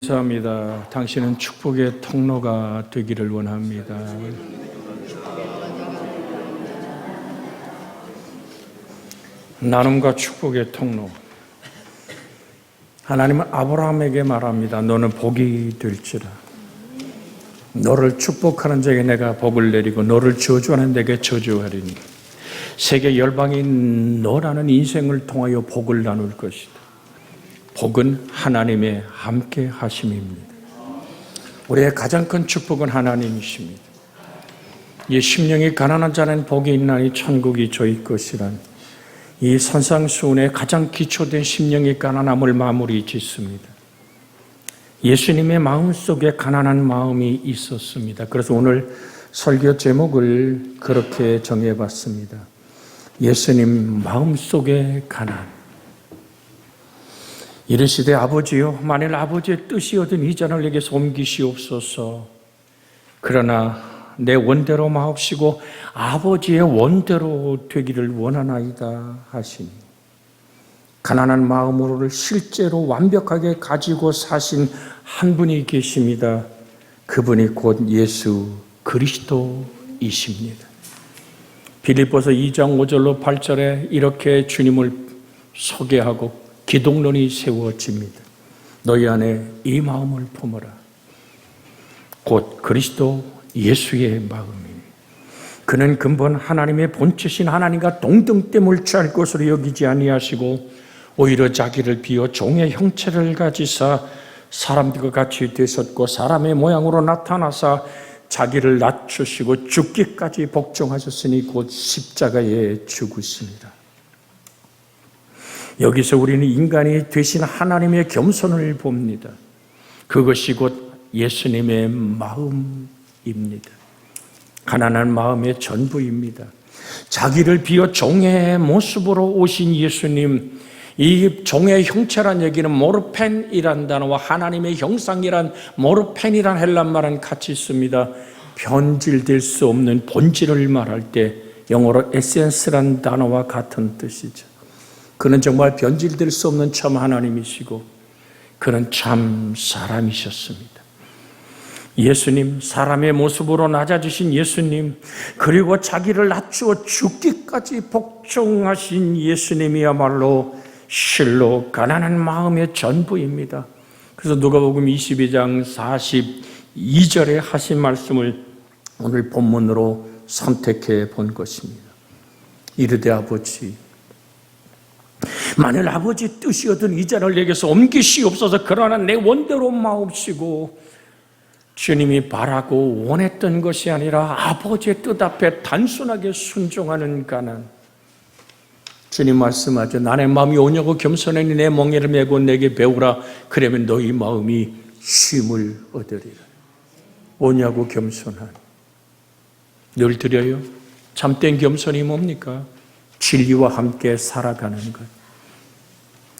감사합니다. 당신은 축복의 통로가 되기를 원합니다. 나눔과 축복의 통로. 하나님은 아브라함에게 말합니다. 너는 복이 될지라. 너를 축복하는 자에게 내가 복을 내리고 너를 저주하는 자에게 저주하리니 세계 열방이 너라는 인생을 통하여 복을 나눌 것이다. 복은 하나님의 함께 하심입니다. 우리의 가장 큰 축복은 하나님이십니다. 이 심령이 가난한 자는 복이 있나니 천국이 저희 것이란 이 선상수훈의 가장 기초된 심령이 가난함을 마무리 짓습니다. 예수님의 마음속에 가난한 마음이 있었습니다. 그래서 오늘 설교 제목을 그렇게 정해봤습니다. 예수님 마음속에 가난. 이르시되 아버지여 만일 아버지의 뜻이거든 이 잔을 내게서 옮기시옵소서. 그러나 내 원대로 마옵시고 아버지의 원대로 되기를 원하나이다 하시니 가난한 마음으로를 실제로 완벽하게 가지고 사신 한 분이 계십니다. 그분이 곧 예수 그리스도이십니다. 빌립보서 2장 5절로 8절에 이렇게 주님을 소개하고 기독론이 세워집니다. 너희 안에 이 마음을 품어라. 곧 그리스도 예수의 마음이니 그는 근본 하나님의 본체신 하나님과 동등됨을 취할 것으로 여기지 아니하시고 오히려 자기를 비워 종의 형체를 가지사 사람들과 같이 되셨고 사람의 모양으로 나타나사 자기를 낮추시고 죽기까지 복종하셨으니 곧 십자가에 죽으십니다. 여기서 우리는 인간이 되신 하나님의 겸손을 봅니다. 그것이 곧 예수님의 마음입니다. 가난한 마음의 전부입니다. 자기를 비워 종의 모습으로 오신 예수님, 이 종의 형체란 얘기는 모르펜이란 단어와 하나님의 형상이란 모르펜이란 헬란말은 같이 씁니다. 변질될 수 없는 본질을 말할 때 영어로 에센스란 단어와 같은 뜻이죠. 그는 정말 변질될 수 없는 참 하나님이시고 그는 참 사람이셨습니다. 예수님, 사람의 모습으로 낮아지신 예수님, 그리고 자기를 낮추어 죽기까지 복종하신 예수님이야말로 실로 가난한 마음의 전부입니다. 그래서 누가복음 22장 42절에 하신 말씀을 오늘 본문으로 선택해 본 것입니다. 이르되 아버지, 만일 아버지 뜻이거든 이 잔을 내게서 옮기시옵소서. 그러나 내 원대로 마옵시고 주님이 바라고 원했던 것이 아니라 아버지의 뜻 앞에 단순하게 순종하는 가난. 주님 말씀하죠. 나의 마음이 오냐고 겸손하니 내 멍에를 메고 내게 배우라. 그러면 너희 마음이 쉼을 얻으리라. 오냐고 겸손한. 늘 드려요. 참된 겸손이 뭡니까? 진리와 함께 살아가는 것.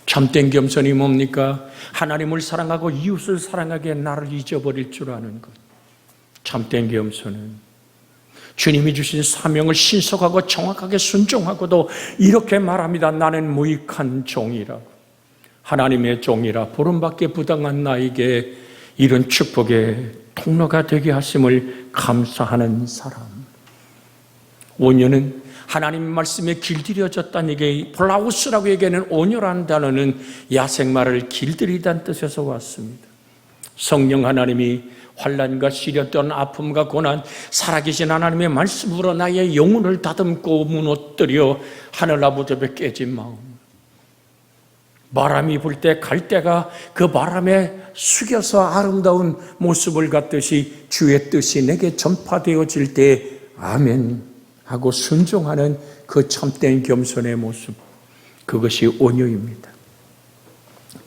참된 겸손이 뭡니까? 하나님을 사랑하고 이웃을 사랑하기에 나를 잊어버릴 줄 아는 것. 참된 겸손은 주님이 주신 사명을 신속하고 정확하게 순종하고도 이렇게 말합니다. 나는 무익한 종이라고. 하나님의 종이라 부름받기에 부당한 나에게 이런 축복의 통로가 되게 하심을 감사하는 사람. 온유는 하나님 말씀에 길들여졌다는 얘기, 플라우스라고 얘기하는 온유라는 단어는 야생마를 길들이다는 뜻에서 왔습니다. 성령 하나님이 환난과 시련 또는 아픔과 고난, 살아계신 하나님의 말씀으로 나의 영혼을 다듬고 무너뜨려 하늘 아버지 앞에 깨진 마음. 바람이 불 때 갈대가 그 바람에 숙여서 아름다운 모습을 갖듯이 주의 뜻이 내게 전파되어질 때 아멘 하고 순종하는 그 참된 겸손의 모습, 그것이 온유입니다.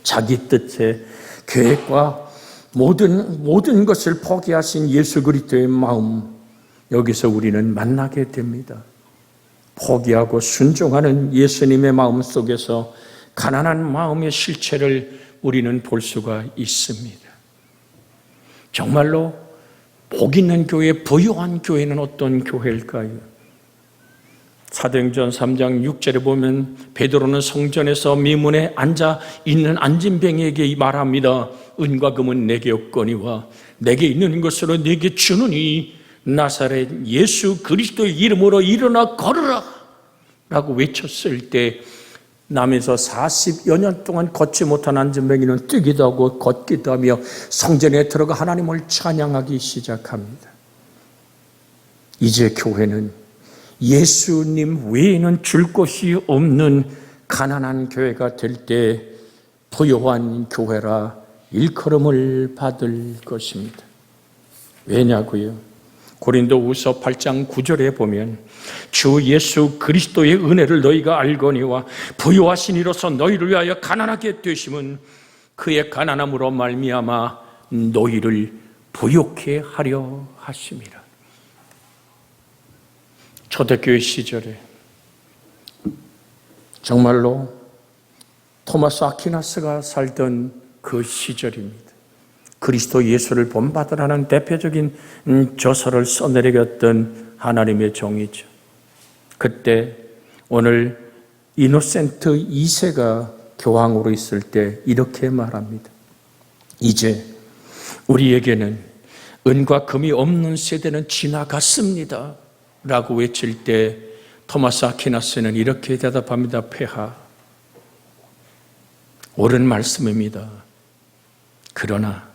자기 뜻의 계획과 모든 것을 포기하신 예수 그리스도의 마음, 여기서 우리는 만나게 됩니다. 포기하고 순종하는 예수님의 마음 속에서 가난한 마음의 실체를 우리는 볼 수가 있습니다. 정말로 복 있는 교회, 부유한 교회는 어떤 교회일까요? 사도행전 3장 6절에 보면 베드로는 성전에서 미문에 앉아 있는 안진뱅이에게 말합니다. 은과 금은 내게 없거니와 내게 있는 것으로 내게 주느니 나사렛 예수 그리스도의 이름으로 일어나 걸으라 라고 외쳤을 때 남에서 40여 년 동안 걷지 못한 안진뱅이는 뛰기도 하고 걷기도 하며 성전에 들어가 하나님을 찬양하기 시작합니다. 이제 교회는 예수님 외에는 줄 것이 없는 가난한 교회가 될 때 부요한 교회라 일컬음을 받을 것입니다. 왜냐고요? 고린도후서 8장 9절에 보면 주 예수 그리스도의 은혜를 너희가 알거니와 부요하신 이로서 너희를 위하여 가난하게 되심은 그의 가난함으로 말미암아 너희를 부요케 하려 하심이라. 초대교회 시절에 정말로 토마스 아퀴나스가 살던 그 시절입니다. 그리스도 예수를 본받으라는 대표적인 저서를 써내려갔던 하나님의 종이죠. 그때 오늘 이노센트 2세가 교황으로 있을 때 이렇게 말합니다. 이제 우리에게는 은과 금이 없는 세대는 지나갔습니다 라고 외칠 때 토마스 아퀴나스는 이렇게 대답합니다. 폐하, 옳은 말씀입니다. 그러나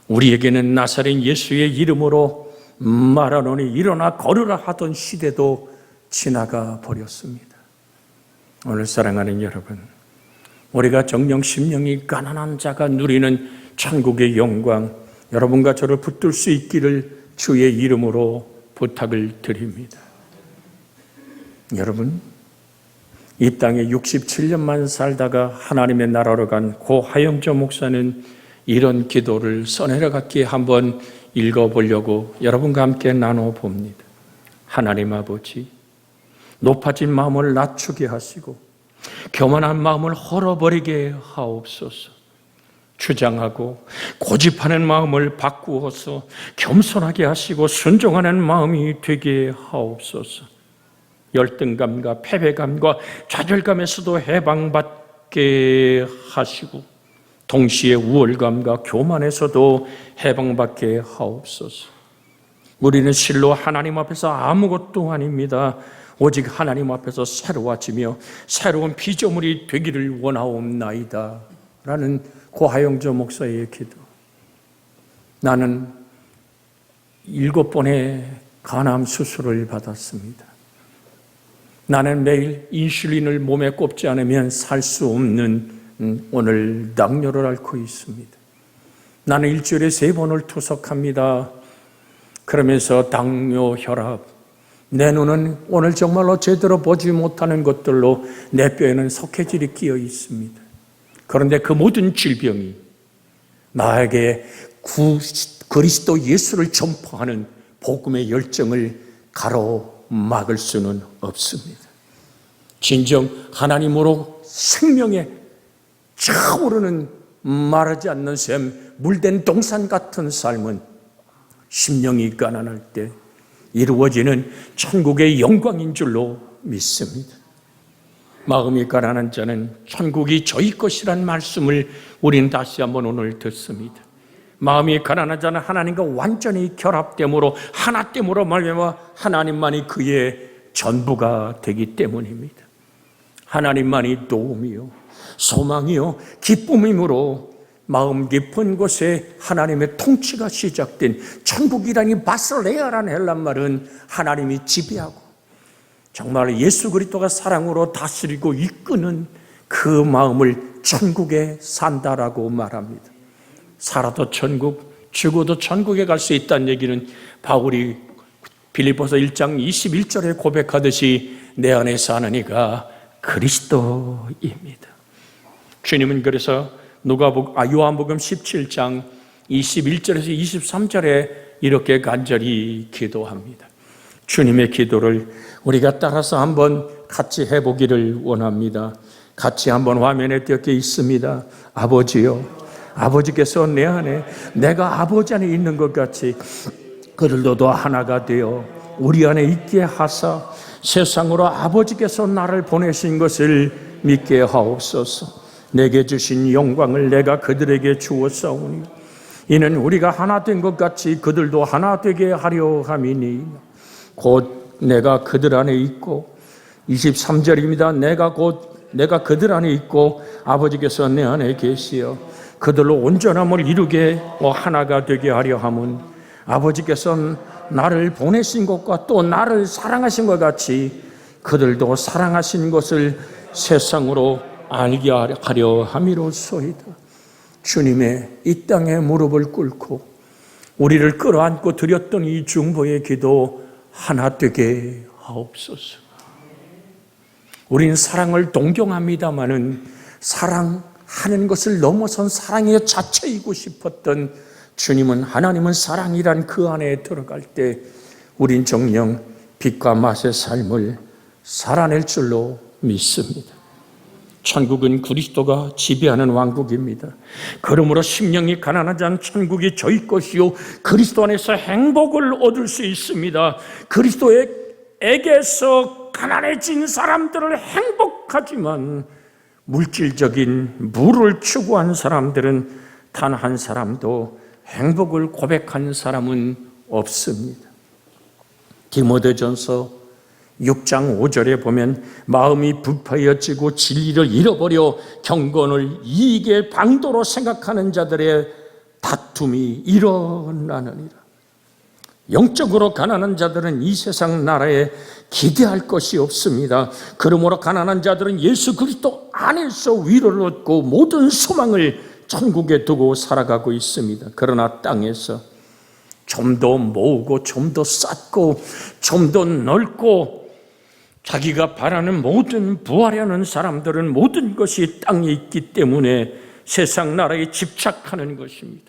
우리에게는 나사렛 예수의 이름으로 말하노니 일어나 걸으라 하던 시대도 지나가 버렸습니다. 오늘 사랑하는 여러분, 우리가 정령 심령이 가난한 자가 누리는 천국의 영광, 여러분과 저를 붙들 수 있기를 주의 이름으로 부탁을 드립니다. 여러분, 이 땅에 67년만 살다가 하나님의 나라로 간 고 하영조 목사는 이런 기도를 써내려갔기에 한번 읽어보려고 여러분과 함께 나눠봅니다. 하나님 아버지, 높아진 마음을 낮추게 하시고 교만한 마음을 헐어버리게 하옵소서. 주장하고 고집하는 마음을 바꾸어서 겸손하게 하시고 순종하는 마음이 되게 하옵소서. 열등감과 패배감과 좌절감에서도 해방받게 하시고 동시에 우월감과 교만에서도 해방받게 하옵소서. 우리는 실로 하나님 앞에서 아무것도 아닙니다. 오직 하나님 앞에서 새로워지며 새로운 피조물이 되기를 원하옵나이다 라는 고하영조 목사의 기도. 나는 7번의 간암 수술을 받았습니다. 나는 매일 인슐린을 몸에 꼽지 않으면 살 수 없는 오늘 당뇨를 앓고 있습니다. 나는 일주일에 3번을 투석합니다. 그러면서 당뇨, 혈압, 내 눈은 오늘 정말로 제대로 보지 못하는 것들로 내 뼈에는 석회질이 끼어 있습니다. 그런데 그 모든 질병이 나에게 그리스도 예수를 전파하는 복음의 열정을 가로막을 수는 없습니다. 진정 하나님으로 생명에 차오르는 마르지 않는 샘, 물된 동산 같은 삶은 심령이 가난할 때 이루어지는 천국의 영광인 줄로 믿습니다. 마음이 가난한 자는 천국이 저희 것이란 말씀을 우리는 다시 한번 오늘 듣습니다. 마음이 가난한 자는 하나님과 완전히 결합됨으로 하나됨으로 말미암아 하나님만이 그의 전부가 되기 때문입니다. 하나님만이 도움이요 소망이요 기쁨이므로 마음 깊은 곳에 하나님의 통치가 시작된 천국이라니 바슬레아라는 헬란말은 하나님이 지배하고 정말 예수 그리스도가 사랑으로 다스리고 이끄는 그 마음을 천국에 산다라고 말합니다. 살아도 천국, 죽어도 천국에 갈 수 있다는 얘기는 바울이 빌립보서 1장 21절에 고백하듯이 내 안에 사는 이가 그리스도입니다. 주님은 그래서 요한복음 17장 21절에서 23절에 이렇게 간절히 기도합니다. 주님의 기도를 우리가 따라서 한번 같이 해보기를 원합니다. 같이 한번 화면에 띄어 있습니다. 아버지요, 아버지께서 내 안에 내가 아버지 안에 있는 것 같이 그들도 하나가 되어 우리 안에 있게 하사 세상으로 아버지께서 나를 보내신 것을 믿게 하옵소서. 내게 주신 영광을 내가 그들에게 주었사오니 이는 우리가 하나 된 것 같이 그들도 하나 되게 하려 함이니 곧 내가 그들 안에 있고 23절입니다. 내가 그들 안에 있고 아버지께서 내 안에 계시어 그들로 온전함을 이루게 하나가 되게 하려 함은 아버지께서 나를 보내신 것과 또 나를 사랑하신 것 같이 그들도 사랑하신 것을 세상으로 알게 하려 함이로소이다. 주님의 이 땅에 무릎을 꿇고 우리를 끌어안고 드렸던 이 중보의 기도 하나 되게 하옵소서. 우리는 사랑을 동경합니다마는 사랑하는 것을 넘어선 사랑의 자체이고 싶었던 주님은, 하나님은 사랑이란 그 안에 들어갈 때 우린 정녕 빛과 맛의 삶을 살아낼 줄로 믿습니다. 천국은 그리스도가 지배하는 왕국입니다. 그러므로 심령이 가난한 자는 천국이 저희 것이요 그리스도 안에서 행복을 얻을 수 있습니다. 그리스도에게서 가난해진 사람들은 행복하지만 물질적인 부를 추구한 사람들은 단 한 사람도 행복을 고백한 사람은 없습니다. 디모데전서 6장 5절에 보면 마음이 부패해지고 진리를 잃어버려 경건을 이익의 방도로 생각하는 자들의 다툼이 일어나느니라. 영적으로 가난한 자들은 이 세상 나라에 기대할 것이 없습니다. 그러므로 가난한 자들은 예수 그리스도 안에서 위로를 얻고 모든 소망을 천국에 두고 살아가고 있습니다. 그러나 땅에서 좀 더 모으고 좀 더 쌓고 좀 더 넓고 자기가 바라는 모든 부하려는 사람들은 모든 것이 땅에 있기 때문에 세상 나라에 집착하는 것입니다.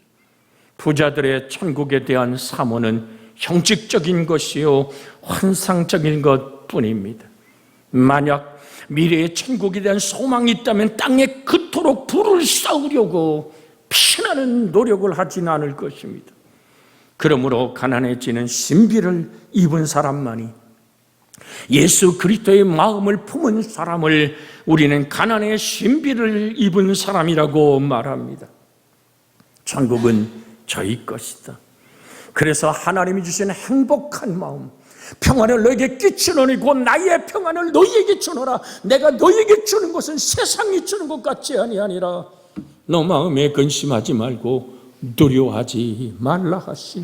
부자들의 천국에 대한 사모는 형식적인 것이요 환상적인 것뿐입니다. 만약 미래의 천국에 대한 소망이 있다면 땅에 그토록 부를 쌓으려고 피나는 노력을 하진 않을 것입니다. 그러므로 가난해지는 신비를 입은 사람만이, 예수 그리스도의 마음을 품은 사람을 우리는 가난의 신비를 입은 사람이라고 말합니다. 천국은 저희 것이다. 그래서 하나님이 주신 행복한 마음, 평안을 너에게 끼치노니 곧 나의 평안을 너희에게 주노라. 내가 너희에게 주는 것은 세상이 주는 것 같지 아니하니라. 너 마음에 근심하지 말고 두려워하지 말라 하시.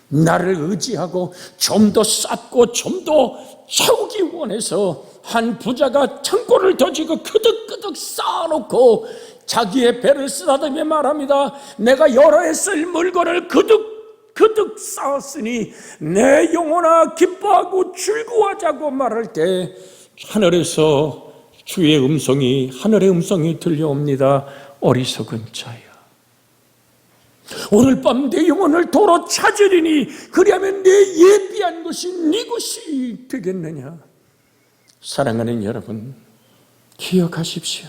나를 의지하고 좀 더 쌓고 좀 더 채우기 원해서 한 부자가 창고를 던지고 그득그득 쌓아놓고 자기의 배를 쓰다듬며 말합니다. 내가 여러 해 쓸 물건을 그득 쌓았으니 내 영혼아 기뻐하고 즐거워하자고 말할 때 하늘에서 하늘의 음성이 들려옵니다. 어리석은 자야, 오늘 밤 내 영혼을 도로 찾으리니 그리하면 내 예비한 것이 네 것이 되겠느냐. 사랑하는 여러분, 기억하십시오.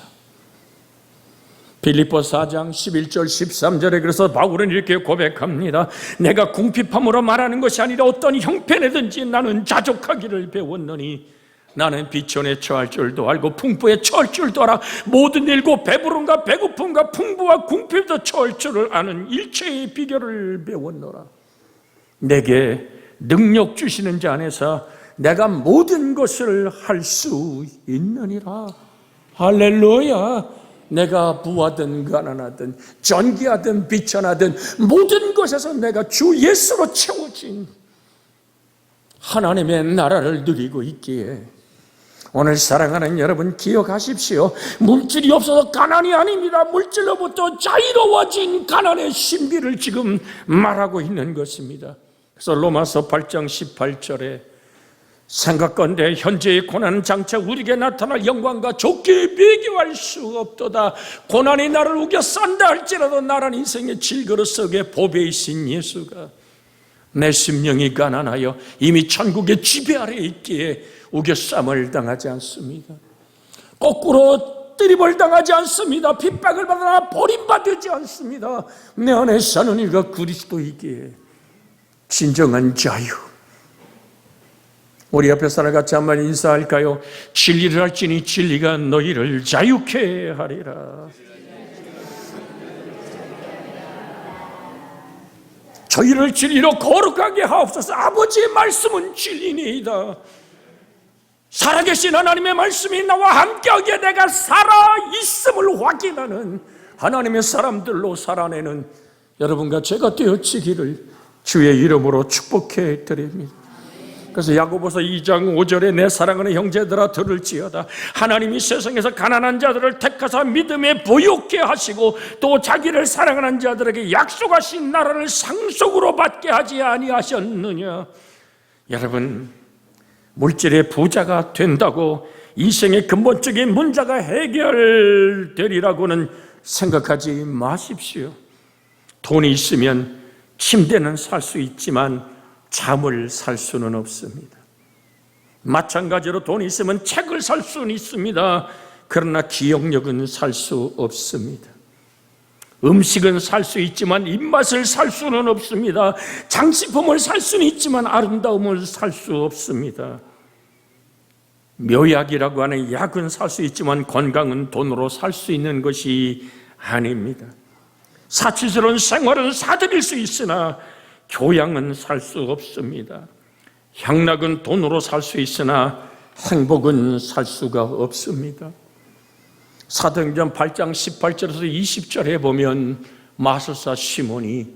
빌립보 4장 11절 13절에 그래서 바울은 이렇게 고백합니다. 내가 궁핍함으로 말하는 것이 아니라 어떤 형편에든지 나는 자족하기를 배웠느니 나는 비천에 처할 줄도 알고 풍부에 처할 줄도 알아. 모든 일고 배부름과 배고픔과 풍부와 궁핍도 처할 줄을 아는 일체의 비결을 배웠노라. 내게 능력 주시는 자 안에서 내가 모든 것을 할 수 있느니라. 할렐루야. 내가 부하든 가난하든 전기하든 비천하든 모든 것에서 내가 주 예수로 채워진 하나님의 나라를 누리고 있기에 오늘 사랑하는 여러분 기억하십시오. 물질이 없어서 가난이 아닙니다. 물질로부터 자유로워진 가난의 신비를 지금 말하고 있는 것입니다. 그래서 로마서 8장 18절에 생각건대 현재의 고난은 장차 우리에게 나타날 영광과 좋게 비교할 수 없도다. 고난이 나를 우겨 싼다 할지라도 나란 인생의 질그릇 속에 보배이신 예수가 내 심령이 가난하여 이미 천국의 지배 아래에 있기에 우겨쌈을 당하지 않습니다. 거꾸로 뜨림을 당하지 않습니다. 핍박을 받으나 버림받지 않습니다. 내 안에 사는 이가 그리스도이기에 진정한 자유, 우리 옆에 사람 같이 한번 인사할까요? 진리를 알지니 진리가 너희를 자유케 하리라. 저희를 진리로 거룩하게 하옵소서. 아버지의 말씀은 진리니이다. 살아계신 하나님의 말씀이 나와 함께하기에 내가 살아있음을 확인하는 하나님의 사람들로 살아내는 여러분과 제가 되어지기를 주의 이름으로 축복해 드립니다. 그래서 야고보서 2장 5절에 내 사랑하는 형제들아 들을지어다. 하나님이 세상에서 가난한 자들을 택하사 믿음에 보육케 하시고 또 자기를 사랑하는 자들에게 약속하신 나라를 상속으로 받게 하지 아니하셨느냐. 여러분, 물질의 부자가 된다고 인생의 근본적인 문제가 해결되리라고는 생각하지 마십시오. 돈이 있으면 침대는 살 수 있지만 잠을 살 수는 없습니다. 마찬가지로 돈이 있으면 책을 살 수는 있습니다. 그러나 기억력은 살 수 없습니다. 음식은 살 수 있지만 입맛을 살 수는 없습니다. 장식품을 살 수는 있지만 아름다움을 살 수 없습니다. 묘약이라고 하는 약은 살 수 있지만 건강은 돈으로 살 수 있는 것이 아닙니다. 사치스러운 생활은 사들일 수 있으나 교양은 살 수 없습니다. 향락은 돈으로 살 수 있으나 행복은 살 수가 없습니다. 사도행전 8장 18절에서 20절에 보면 마술사 시몬이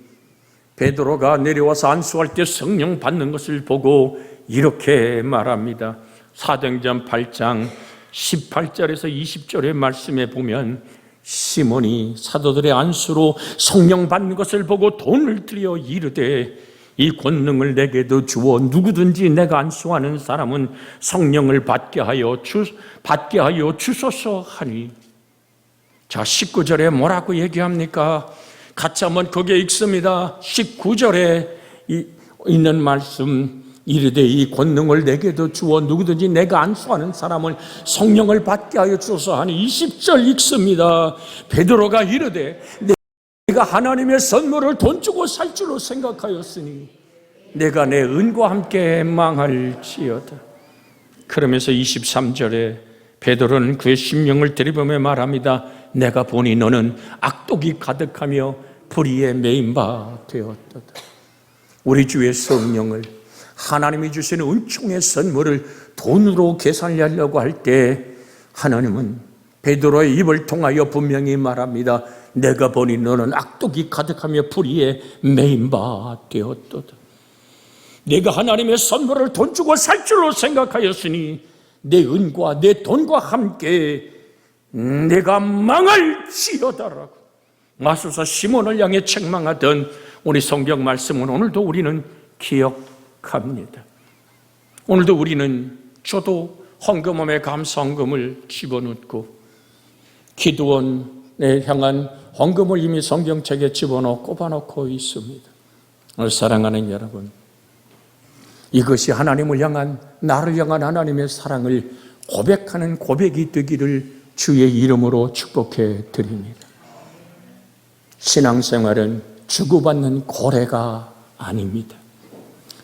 베드로가 내려와서 안수할 때 성령 받는 것을 보고 이렇게 말합니다. 사도행전 8장 18절에서 20절의 말씀에 보면 시몬이 사도들의 안수로 성령 받는 것을 보고 돈을 들여 이르되 이 권능을 내게도 주어 누구든지 내가 안수하는 사람은 성령을 받게 하여 주소서 하니. 자, 19절에 뭐라고 얘기합니까? 같이 한번 거기에 읽습니다. 19절에 있는 말씀, 이르되 이 권능을 내게도 주어 누구든지 내가 안수하는 사람을 성령을 받게 하여 주소서 하니. 20절 읽습니다. 베드로가 이르되 내가 하나님의 선물을 돈 주고 살 줄로 생각하였으니 내가 내 은과 함께 망할지어다. 그러면서 23절에 베드로는 그의 심령을 들이보며 말합니다. 내가 보니 너는 악독이 가득하며 불의에 매인 바 되었도다. 우리 주의 성령을, 하나님이 주시는 은총의 선물을 돈으로 계산하려고 할 때 하나님은 베드로의 입을 통하여 분명히 말합니다. 내가 보니 너는 악독이 가득하며 불의에 매인 바 되었도다. 내가 하나님의 선물을 돈 주고 살 줄로 생각하였으니 내 은과 내 돈과 함께 내가 망할지어다라고 마술사 시몬을 향해 책망하던 우리 성경 말씀은 오늘도 우리는 기억합니다. 오늘도 우리는 저도 헌금함에 감사헌금을 집어넣고 기드온에 향한 헌금을 이미 성경책에 집어넣고 꼽아놓고 있습니다. 오늘 사랑하는 여러분, 이것이 하나님을 향한, 나를 향한 하나님의 사랑을 고백하는 고백이 되기를 주의 이름으로 축복해 드립니다. 신앙생활은 주고받는 거래가 아닙니다.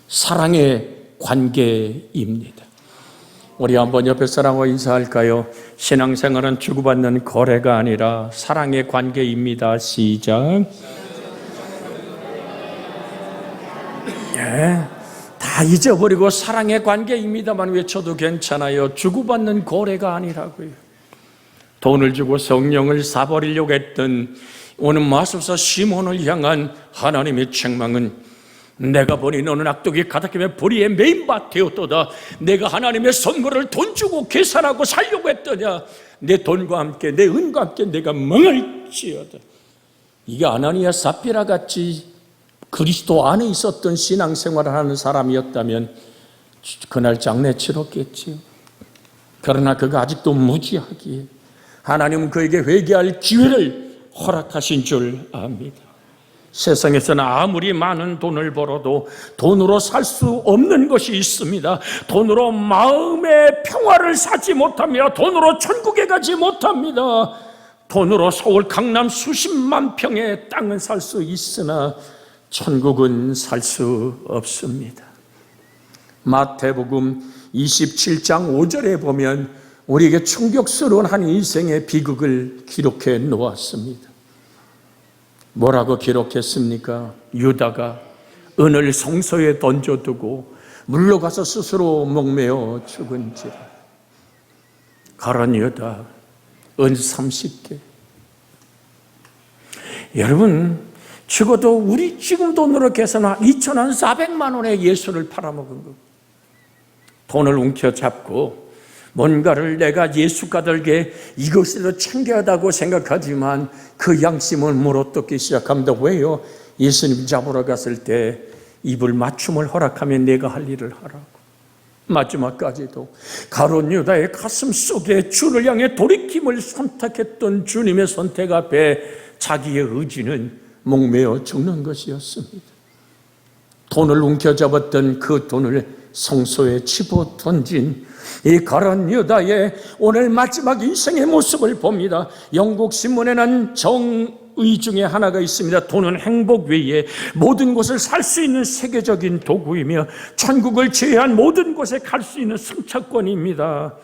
사랑의 관계입니다. 우리 한번 옆에 사람과 인사할까요? 신앙생활은 주고받는 거래가 아니라 사랑의 관계입니다. 시작. 예, 다 잊어버리고 사랑의 관계입니다만 외쳐도 괜찮아요. 주고받는 거래가 아니라고요. 돈을 주고 성령을 사버리려고 했던 오늘 마술사 시몬을 향한 하나님의 책망은 내가 보니 너는 악독이 가득하며 불의에 매인 바 되었도다. 내가 하나님의 선물을 돈 주고 계산하고 살려고 했더냐. 내 돈과 함께 내 은과 함께 내가 망할지어다. 이게 아나니아 삽비라 같이 그리스도 안에 있었던 신앙생활을 하는 사람이었다면 그날 장례 치렀겠지요. 그러나 그가 아직도 무지하기에 하나님은 그에게 회개할 기회를 허락하신 줄 압니다. 세상에서는 아무리 많은 돈을 벌어도 돈으로 살 수 없는 것이 있습니다. 돈으로 마음의 평화를 사지 못하며 돈으로 천국에 가지 못합니다. 돈으로 서울 강남 수십만 평의 땅은 살 수 있으나 천국은 살 수 없습니다. 마태복음 27장 5절에 보면 우리에게 충격스러운 한 인생의 비극을 기록해 놓았습니다. 뭐라고 기록했습니까? 유다가 은을 성소에 던져두고 물러가서 스스로 목매어 죽은지라. 가론 유다 은 30개. 여러분, 적어도 우리 지금 돈으로 계산한 2,400만 원의 예수를 팔아먹은 거. 돈을 움켜잡고 뭔가를 내가 예수가 들게 이것으로 챙겨야다고 생각하지만 그 양심은 물어뜯기 시작합니다. 왜요? 예수님 잡으러 갔을 때 입을 맞춤을 허락하면 내가 할 일을 하라고. 마지막까지도 가룟 유다의 가슴 속에 주를 향해 돌이킴을 선택했던 주님의 선택 앞에 자기의 의지는 목매어 죽는 것이었습니다. 돈을 움켜잡았던 그 돈을 성소에 집어 던진 이 가룟 유다의 오늘 마지막 인생의 모습을 봅니다. 영국 신문에는 정의 중에 하나가 있습니다. 돈은 행복 외에 모든 곳을 살 수 있는 세계적인 도구이며 천국을 제외한 모든 곳에 갈 수 있는 승차권입니다.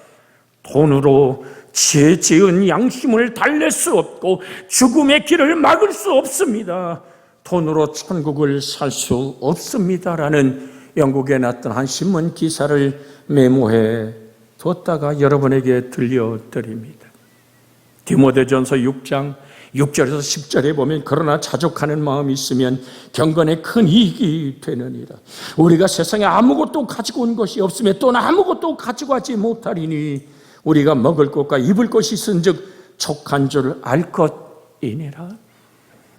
돈으로 죄 지은 양심을 달랠 수 없고 죽음의 길을 막을 수 없습니다. 돈으로 천국을 살 수 없습니다라는 영국에 났던 한 신문 기사를 메모해 뒀다가 여러분에게 들려드립니다. 디모데전서 6장 6절에서 10절에 보면 그러나 자족하는 마음이 있으면 경건에 큰 이익이 되느니라. 우리가 세상에 아무것도 가지고 온 것이 없으며 또는 아무것도 가지고 가지 못하리니 우리가 먹을 것과 입을 것이 있은즉 족한 줄 알 것이니라.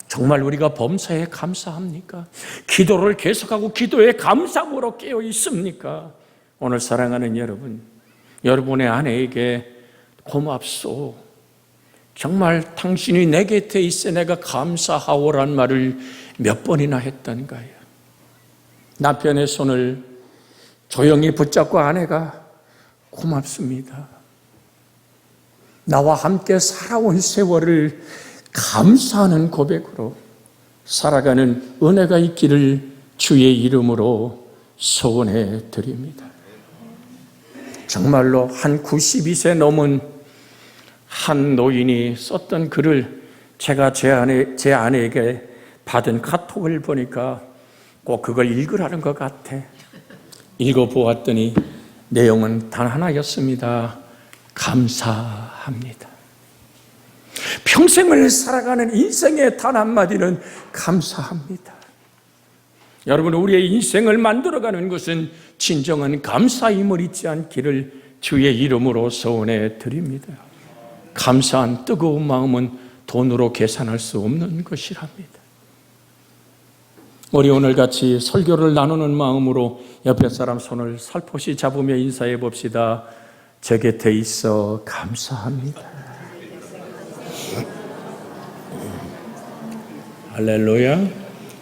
정말 우리가 범사에 감사합니까? 기도를 계속하고 기도에 감사함으로 깨어 있습니까? 오늘 사랑하는 여러분, 여러분의 아내에게 고맙소. 정말 당신이 내 곁에 있어 내가 감사하오란 말을 몇 번이나 했던가요? 남편의 손을 조용히 붙잡고 아내가 고맙습니다. 나와 함께 살아온 세월을 감사하는 고백으로 살아가는 은혜가 있기를 주의 이름으로 소원해 드립니다. 정말로 한 92세 넘은 한 노인이 썼던 글을 제가 제 아내에게 받은 카톡을 보니까 꼭 그걸 읽으라는 것 같아. 읽어보았더니 내용은 단 하나였습니다. 감사합니다. 평생을 살아가는 인생의 단 한마디는 감사합니다. 여러분, 우리의 인생을 만들어가는 것은 진정한 감사임을 잊지 않기를 주의 이름으로 소원해 드립니다. 감사한 뜨거운 마음은 돈으로 계산할 수 없는 것이랍니다. 우리 오늘 같이 설교를 나누는 마음으로 옆에 사람 손을 살포시 잡으며 인사해 봅시다. 제 곁에 있어 감사합니다. 할렐루야.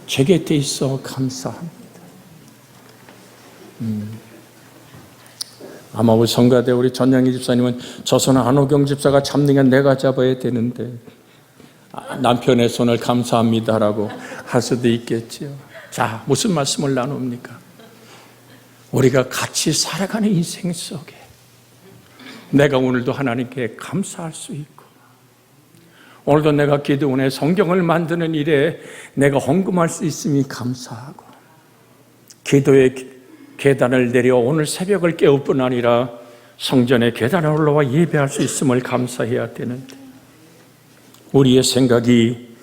제 곁에 있어 감사합니다. 아마 우리 성가대 우리 전양희 집사님은 저 손 안호경 집사가 잡는 게 내가 잡아야 되는데 남편의 손을 감사합니다라고 할 수도 있겠지요. 자, 무슨 말씀을 나눕니까? 우리가 같이 살아가는 인생 속에 내가 오늘도 하나님께 감사할 수 있고, 오늘도 내가 기도원에 성경을 만드는 일에 내가 헌금할 수 있음이 감사하고, 기도의 계단을 내려 오늘 새벽을 깨울 뿐 아니라 성전의 계단에 올라와 예배할 수 있음을 감사해야 되는데, 우리의 생각이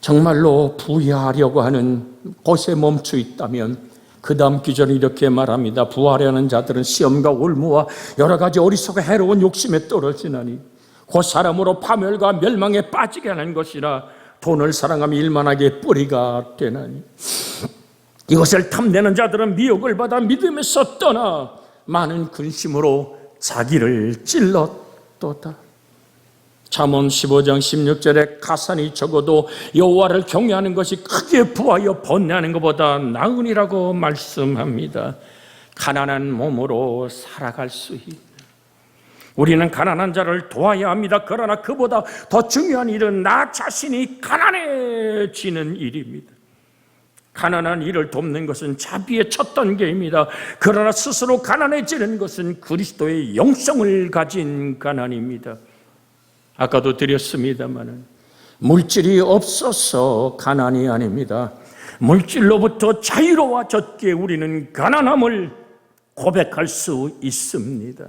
정말로 부유하려고 하는 곳에 멈춰 있다면 그 다음 기절은 이렇게 말합니다. 부하려는 자들은 시험과 올무와 여러 가지 어리석어 해로운 욕심에 떨어지나니 곧 사람으로 파멸과 멸망에 빠지게 하는 것이라. 돈을 사랑하며 일만하게 뿌리가 되나니 이것을 탐내는 자들은 미혹을 받아 믿음에서 떠나 많은 근심으로 자기를 찔렀도다. 잠언 15장 16절에 가산이 적어도 여호와를 경외하는 것이 크게 부하여 번뇌하는 것보다 나으니라고 말씀합니다. 가난한 몸으로 살아갈 수 있는, 우리는 가난한 자를 도와야 합니다. 그러나 그보다 더 중요한 일은 나 자신이 가난해지는 일입니다. 가난한 이를 돕는 것은 자비의 첫 단계입니다. 그러나 스스로 가난해지는 것은 그리스도의 영성을 가진 가난입니다. 아까도 드렸습니다마는 물질이 없어서 가난이 아닙니다. 물질로부터 자유로워졌기에 우리는 가난함을 고백할 수 있습니다.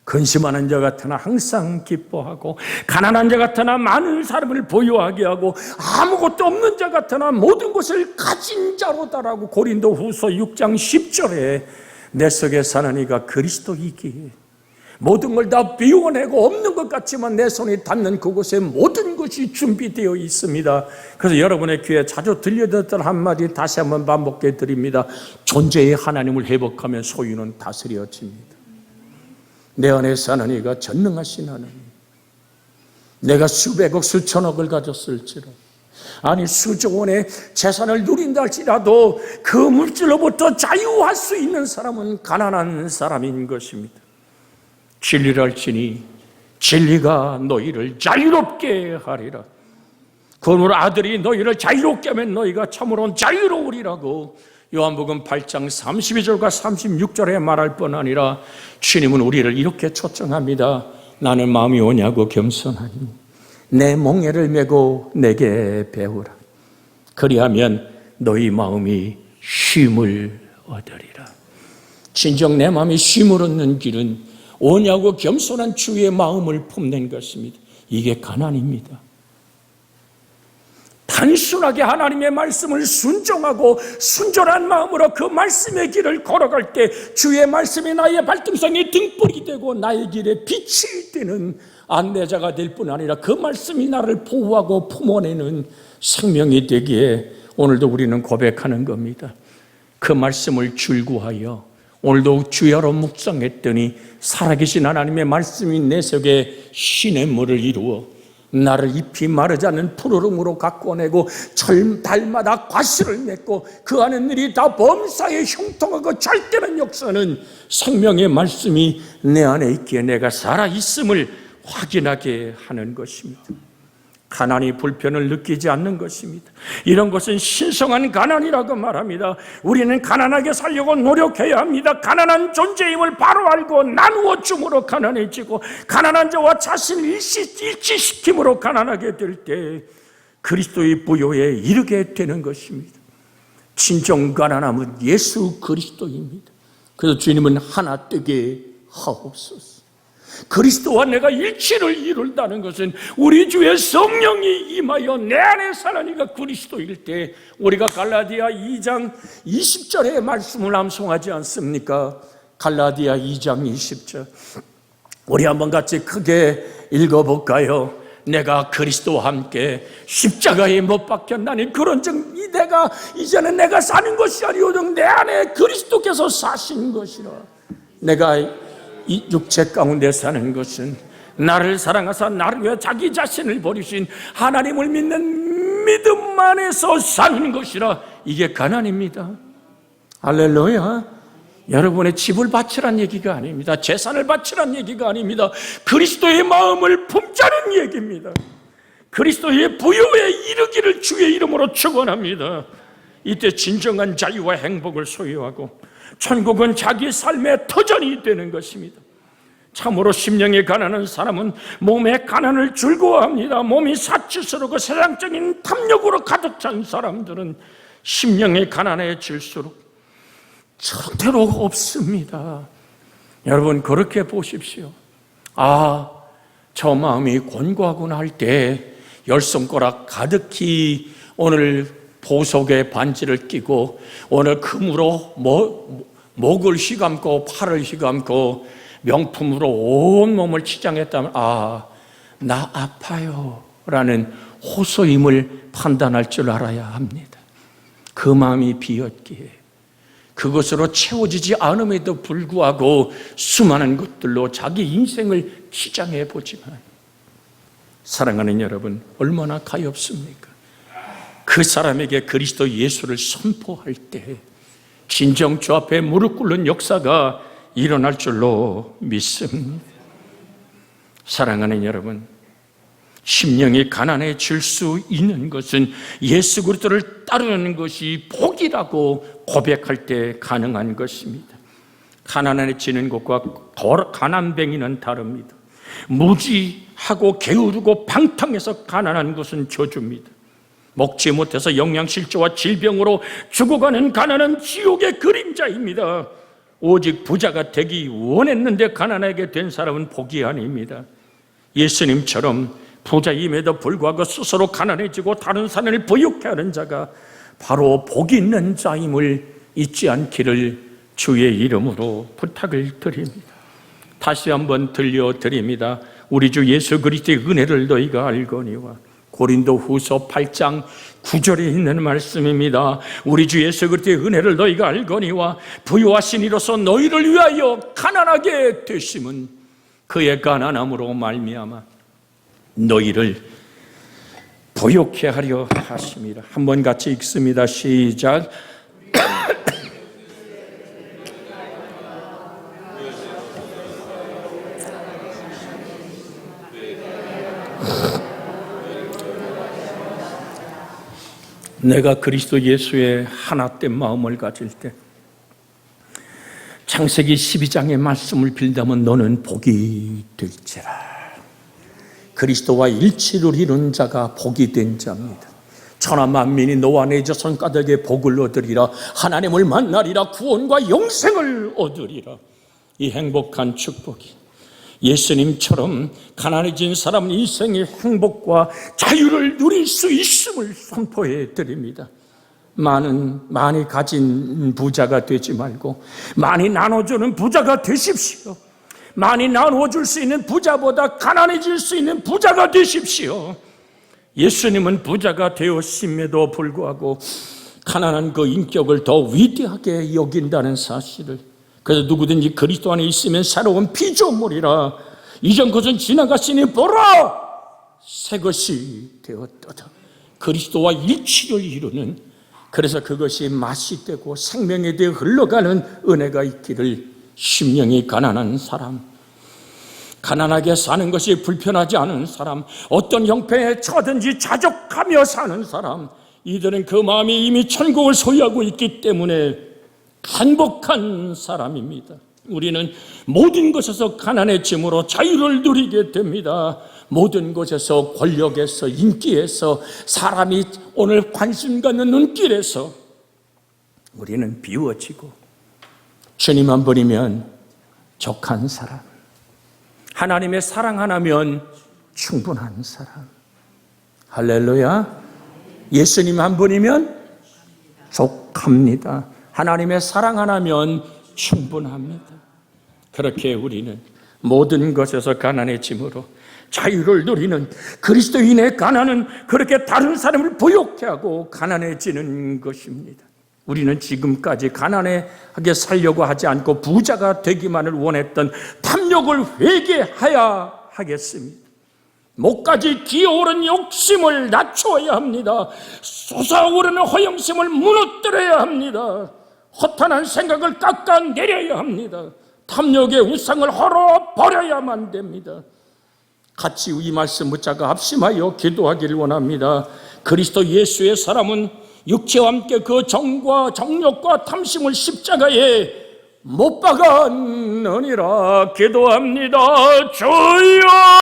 근심하는 자 같으나 항상 기뻐하고, 가난한 자 같으나 많은 사람을 보유하게 하고, 아무것도 없는 자 같으나 모든 것을 가진 자로다라고 고린도후서 6장 10절에 내 속에 사는 이가 그리스도이기에 모든 걸 다 비워내고 없는 것 같지만 내 손이 닿는 그곳에 모든 것이 준비되어 있습니다. 그래서 여러분의 귀에 자주 들려드렸던 한마디 다시 한번 반복해 드립니다. 존재의 하나님을 회복하면 소유는 다스려집니다. 내 안에 사는 이가 전능하신 하나님, 내가 수백억 수천억을 가졌을지라도, 아니 수조 원의 재산을 누린다 할지라도 그 물질로부터 자유할 수 있는 사람은 가난한 사람인 것입니다. 진리를 알지니 진리가 너희를 자유롭게 하리라. 그러므로 아들이 너희를 자유롭게 하면 너희가 참으로 자유로우리라고 요한복음 8장 32절과 36절에 말할 뿐 아니라 주님은 우리를 이렇게 초청합니다. 나는 마음이 오냐고 겸손하니 내 몽해를 메고 내게 배우라. 그리하면 너희 마음이 쉼을 얻으리라. 진정 내 마음이 쉼을 얻는 길은 오냐고 겸손한 주의 마음을 품는 것입니다. 이게 가난입니다. 단순하게 하나님의 말씀을 순종하고 순전한 마음으로 그 말씀의 길을 걸어갈 때 주의 말씀이 나의 발등상에 등불이 되고 나의 길에 빛이 되는 안내자가 될 뿐 아니라 그 말씀이 나를 보호하고 품어내는 생명이 되기에 오늘도 우리는 고백하는 겁니다. 그 말씀을 줄구하여 오늘도 주야로 묵상했더니 살아계신 하나님의 말씀이 내 속에 시냇물을 이루어 나를 잎이 마르지 않는 푸르름으로 가꿔내고 달마다 과실을 맺고 그 안에 일이 다 범사에 형통하고 잘되는 역사는 생명의 말씀이 내 안에 있기에 내가 살아있음을 확인하게 하는 것입니다. 가난이 불편을 느끼지 않는 것입니다. 이런 것은 신성한 가난이라고 말합니다. 우리는 가난하게 살려고 노력해야 합니다. 가난한 존재임을 바로 알고 나누어 줌으로 가난해지고 가난한 자와 자신을 일치시킴으로 가난하게 될 때 그리스도의 부요에 이르게 되는 것입니다. 진정 가난함은 예수 그리스도입니다. 그래서 주님은 하나 되게 하옵소서. 그리스도와 내가 일치를 이룬다는 것은 우리 주의 성령이 임하여 내 안에 사는 이가 그리스도일 때 우리가 갈라디아 2장 20절의 말씀을 암송하지 않습니까? 갈라디아 2장 20절 우리 한번 같이 크게 읽어볼까요? 내가 그리스도와 함께 십자가에 못 박혔나니 그런즉 이제는 내가 사는 것이 아니오직 내 안에 그리스도께서 사신 것이라. 내가 이 육체 가운데 사는 것은 나를 사랑하사 나를 위해 자기 자신을 버리신 하나님을 믿는 믿음 안에서 사는 것이라. 이게 가난입니다. 할렐루야. 여러분의 집을 바치란 얘기가 아닙니다. 재산을 바치란 얘기가 아닙니다. 그리스도의 마음을 품자는 얘기입니다. 그리스도의 부요에 이르기를 주의 이름으로 축원합니다. 이때 진정한 자유와 행복을 소유하고 천국은 자기 삶의 터전이 되는 것입니다. 참으로 심령이 가난한 사람은 몸의 가난을 즐거워합니다. 몸이 사치스럽고 세상적인 탐욕으로 가득 찬 사람들은 심령이 가난해질수록 절대로 없습니다. 여러분 그렇게 보십시오. 저 마음이 곤고하구나 할 때 열 손가락 가득히 오늘 보석의 반지를 끼고 오늘 금으로 목을 휘감고 팔을 휘감고 명품으로 온몸을 치장했다면 나 아파요 라는 호소임을 판단할 줄 알아야 합니다. 그 마음이 비었기에 그것으로 채워지지 않음에도 불구하고 수많은 것들로 자기 인생을 치장해 보지만 사랑하는 여러분 얼마나 가엾습니까? 그 사람에게 그리스도 예수를 선포할 때 진정 주 앞에 무릎 꿇는 역사가 일어날 줄로 믿습니다. 사랑하는 여러분, 심령이 가난해질 수 있는 것은 예수 그리스도를 따르는 것이 복이라고 고백할 때 가능한 것입니다. 가난해지는 것과 가난뱅이는 다릅니다. 무지하고 게으르고 방탕해서 가난한 것은 저주입니다. 먹지 못해서 영양실조와 질병으로 죽어가는 가난은 지옥의 그림자입니다. 오직 부자가 되기 원했는데 가난하게 된 사람은 복이 아닙니다. 예수님처럼 부자임에도 불구하고 스스로 가난해지고 다른 사람을 부유케 하는 자가 바로 복 있는 자임을 잊지 않기를 주의 이름으로 부탁을 드립니다. 다시 한번 들려드립니다. 우리 주 예수 그리스도의 은혜를 너희가 알거니와. 고린도후서 8장 9절에 있는 말씀입니다. 우리 주 예수 그리스도의 은혜를 너희가 알거니와 부유하신 이로서 너희를 위하여 가난하게 되심은 그의 가난함으로 말미암아 너희를 부유케 하려 하심이라. 한번 같이 읽습니다. 시작. 내가 그리스도 예수의 하나된 마음을 가질 때 창세기 12장의 말씀을 빌다면 너는 복이 될지라. 그리스도와 일치를 이룬 자가 복이 된 자입니다. 천하 만민이 너와 내 자손까지에게 복을 얻으리라. 하나님을 만나리라. 구원과 영생을 얻으리라. 이 행복한 축복이 예수님처럼 가난해진 사람은 인생의 행복과 자유를 누릴 수 있음을 선포해 드립니다. 많이 가진 부자가 되지 말고 많이 나눠주는 부자가 되십시오. 많이 나눠줄 수 있는 부자보다 가난해질 수 있는 부자가 되십시오. 예수님은 부자가 되었음에도 불구하고 가난한 그 인격을 더 위대하게 여긴다는 사실을, 그래서 누구든지 그리스도 안에 있으면 새로운 피조물이라. 이전 것은 지나갔으니 보라 새 것이 되었도다. 그리스도와 일치를 이루는, 그래서 그것이 맛이 되고 생명에 대해 흘러가는 은혜가 있기를. 심령이 가난한 사람, 가난하게 사는 것이 불편하지 않은 사람, 어떤 형편에 처든지 자족하며 사는 사람, 이들은 그 마음이 이미 천국을 소유하고 있기 때문에 행복한 사람입니다. 우리는 모든 것에서 가난해짐으로 자유를 누리게 됩니다. 모든 것에서, 권력에서, 인기에서, 사람이 오늘 관심 갖는 눈길에서 우리는 비워지고 주님 한 분이면 족한 사람, 하나님의 사랑 하나면 충분한 사람. 할렐루야. 예수님 한 분이면 족합니다. 하나님의 사랑 하나면 충분합니다. 그렇게 우리는 모든 것에서 가난해짐으로 자유를 누리는, 그리스도인의 가난은 그렇게 다른 사람을 부욕해 하고 가난해지는 것입니다. 우리는 지금까지 가난하게 살려고 하지 않고 부자가 되기만을 원했던 탐욕을 회개해야 하겠습니다. 목까지 기어오른 욕심을 낮추어야 합니다. 솟아오르는 허영심을 무너뜨려야 합니다. 허탄한 생각을 깎아내려야 합니다. 탐욕의 우상을 헐어버려야만 됩니다. 같이 이 말씀 붙잡아 합심하여 기도하기를 원합니다. 그리스도 예수의 사람은 육체와 함께 그 정과 정욕과 탐심을 십자가에 못 박았느니라. 기도합니다. 주여!